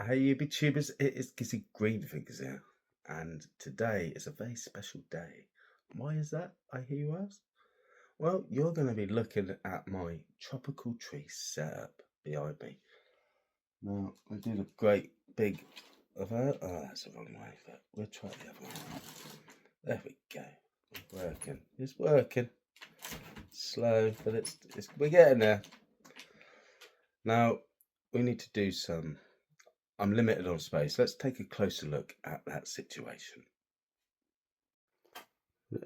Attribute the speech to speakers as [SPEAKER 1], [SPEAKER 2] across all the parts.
[SPEAKER 1] Hey YouTubers, it is Gizzy Greenfingers here, and today is a very special day. Why is that, I hear you ask? Well, you're going to be looking at my tropical tree setup behind me. Now, I did a great big of her. Oh, that's the wrong way, but we'll try the other one. There we go. It's working. It's working. Slow, but we're getting there. Now, we need to do some. I'm limited on space. Let's take a closer look at that situation.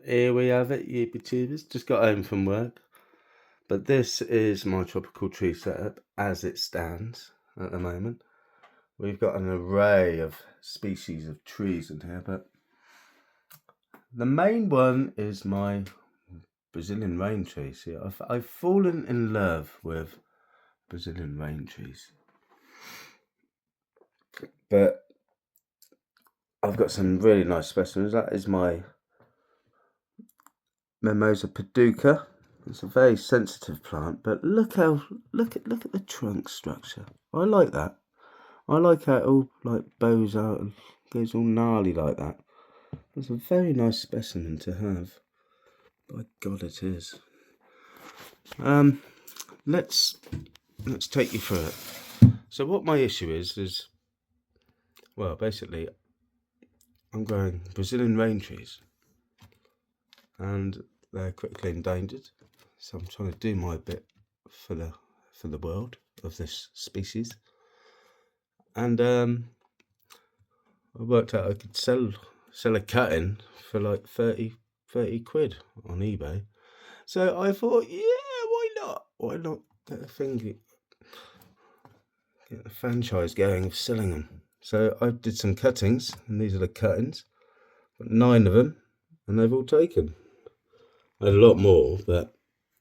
[SPEAKER 1] Here we have it, YouTubers. Just got home from work. But this is my tropical tree setup as it stands at the moment. We've got an array of species of trees in here, but the main one is my Brazilian rain tree. See, I've fallen in love with Brazilian rain trees. But I've got some really nice specimens. That is my Mimosa paduca. It's a very sensitive plant, but look at the trunk structure. I like that. I like how it all like bows out and goes all gnarly like that. It's a very nice specimen to have. By God, it is. Let's take you through it. So what my issue is well, basically, I'm growing Brazilian rain trees, and they're critically endangered. So I'm trying to do my bit for the world of this species. And I worked out I could sell a cutting for like 30 quid on eBay. So I thought, yeah, why not? Why not get a franchise going of selling them? So I did some cuttings, and these are the cuttings. Got 9 of them, and they've all taken. I had a lot more, but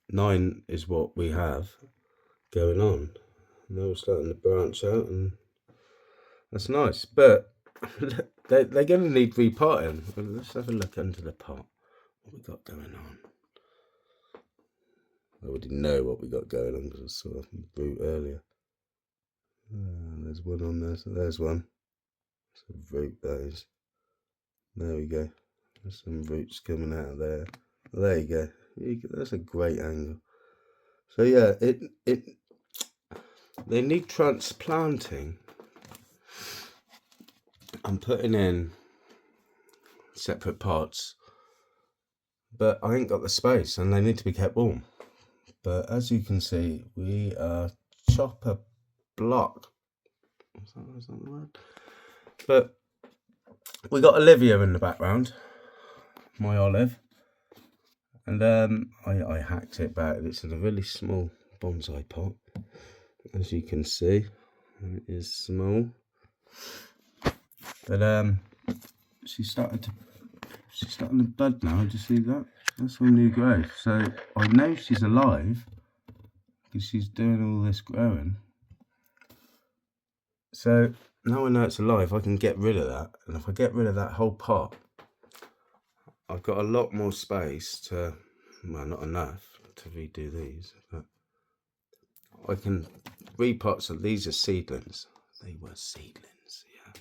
[SPEAKER 1] 9 is what we have going on. And they're all starting to branch out, and that's nice. But they're going to need repotting. Let's have a look under the pot. What we got going on? I already know what we got going on because I saw a root earlier. There's one on there, so there's one. It's a root, that is. There we go. There's some roots coming out of there. There you go. That's a great angle. So yeah, they need transplanting and putting in separate pots, but I ain't got the space, and they need to be kept warm. But as you can see, we are chopper block. Is that the word? But we got Olivia in the background, my olive, and I hacked it back. It's in a really small bonsai pot, as you can see. It is small, but she's starting to bud now. Did you see that? That's all new growth. So I know she's alive because she's doing all this growing. So now I know it's alive, I can get rid of that. And if I get rid of that whole pot, I've got a lot more space to, well, not enough to redo these, but I can repot. So these are seedlings. They were seedlings, yeah.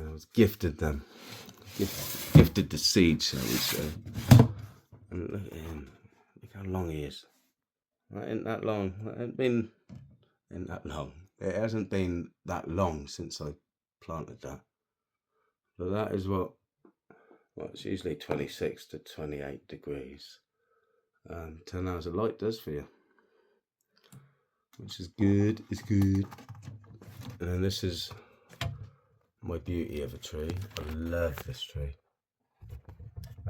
[SPEAKER 1] I was gifted them. Gifted the seed, shall we say. And look at him. Look how long he is. That ain't that long. Ain't that long. It hasn't been that long since I planted that. But that is well, it's usually 26 to 28 degrees. 10 hours of light does for you, which is good. It's good. And then this is my beauty of a tree. I love this tree.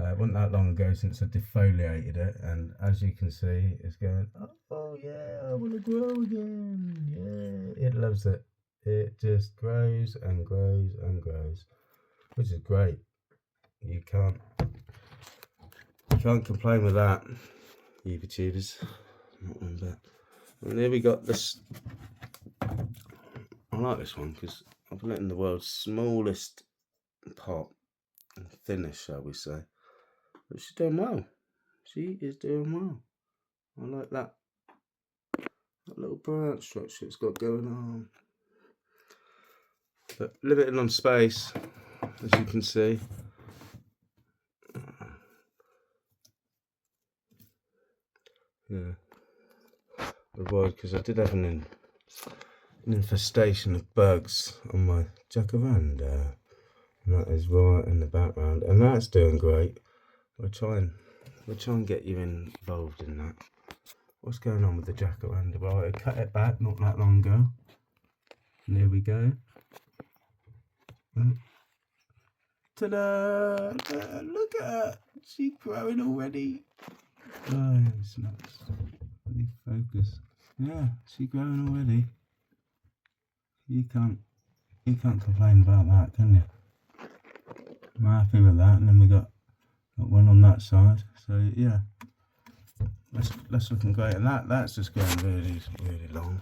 [SPEAKER 1] It wasn't that long ago since I defoliated it, and as you can see, it's going, oh yeah, I want to grow again. Yeah, it loves it. It just grows and grows and grows, which is great. You can't complain with that, YouTubers. Not one bit. And here we got this. I like this one because I've put it in the world's smallest pot, thinnest, shall we say. But she's doing well. She is doing well. I like that little branch structure it's got going on. But limited on space, as you can see. Yeah. Otherwise, because I did have an infestation of bugs on my jacaranda. And that is right in the background. And that's doing great. We'll try and get you involved in that. What's going on with the jacaranda? Well, I cut it back not that long ago. And here we go. Ta-da! Look at her! She's growing already. Oh, it's nuts. Really focus. Yeah, she's growing already. You can't complain about that, can you? I'm happy with that. And then we got one on that side. So yeah, that's looking great. And that's just going really long,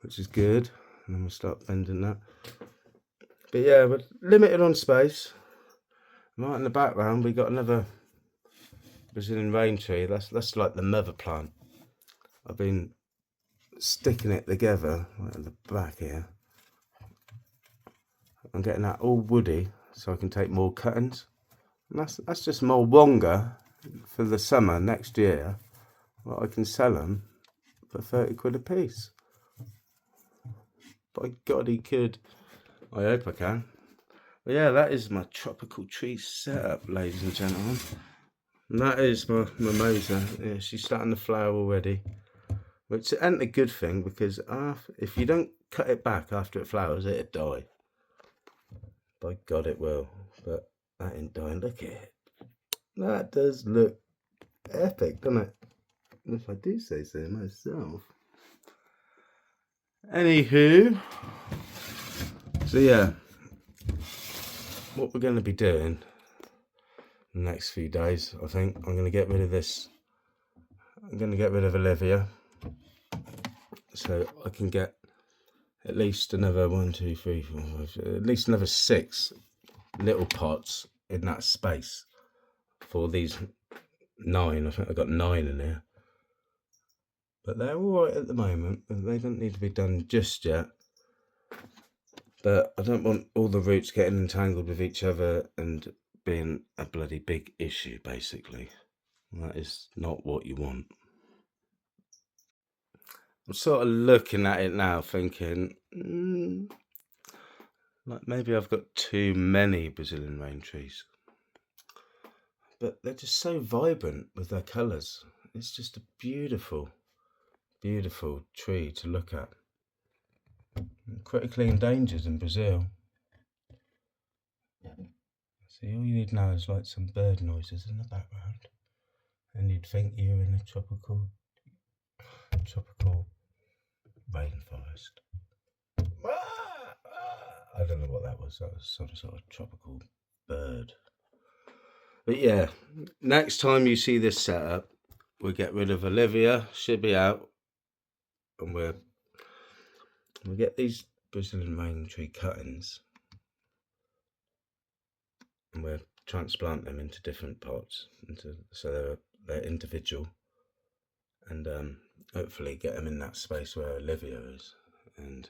[SPEAKER 1] which is good. And then we'll start bending that. But yeah, we're limited on space. Right in the background, we got another Brazilian rain tree. That's like the mother plant. I've been sticking it together right at the back here. I'm getting that all woody so I can take more cuttings. And that's just more wonga for the summer next year. Well, I can sell them for 30 quid a piece. By God, he could. I hope I can. But yeah, that is my tropical tree setup, ladies and gentlemen. And that is my mimosa. Yeah, she's starting to flower already. Which ain't a good thing, because if you don't cut it back after it flowers, it'll die. By God, it will. But that ain't dying. Look at it. That does look epic, doesn't it? If I do say so myself. Anywho, so yeah, what we're going to be doing in the next few days, I think I'm going to get rid of this. I'm going to get rid of Olivia, so I can get at least another 1, 2, 3, 4, 5, at least another 6 little pots in that space for these 9. I think I've got 9 in here. But they're all right at the moment. They don't need to be done just yet. But I don't want all the roots getting entangled with each other and being a bloody big issue, basically. That is not what you want. I'm sort of looking at it now thinking, like maybe I've got too many Brazilian rain trees. But they're just so vibrant with their colours. It's just a beautiful, beautiful tree to look at. Critically endangered in Brazil. See, all you need now is like some bird noises in the background, and you'd think you're in a tropical rainforest. I don't know what that was. That was some sort of tropical bird. But yeah, next time you see this setup, we'll get rid of Olivia. She'll be out, and we'll get these Brazilian rain tree cuttings, and we'll transplant them into different pots, so they're individual, and hopefully get them in that space where Olivia is. And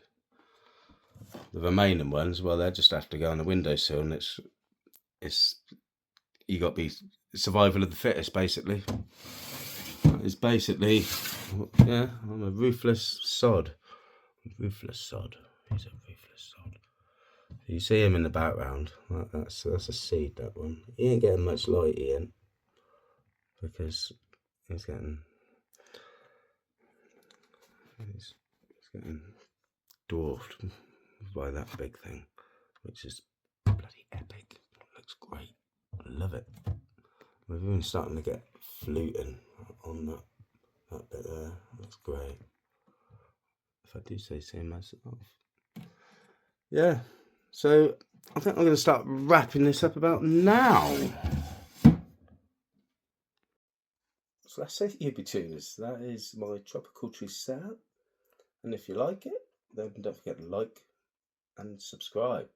[SPEAKER 1] the remaining ones, well, they just have to go on the windowsill, and it's you got to be survival of the fittest, basically. It's basically, yeah, I'm a ruthless sod. Ruthless sod. He's a ruthless sod. You see him in the background. That's a seed, that one. He ain't getting much light, Ian, because he's getting dwarfed by that big thing, which is bloody epic. Looks great. I love it. We're even starting to get fluting on that bit there. That's great. If I do say so myself. Yeah. So I think I'm going to start wrapping this up about now. So that's it, YouTubers. That is my tropical tree setup. And if you like it, then don't forget to like and subscribe.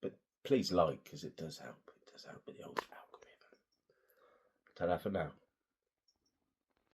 [SPEAKER 1] But please like, because it does help. It does help with the old algorithm. Ta-da for now.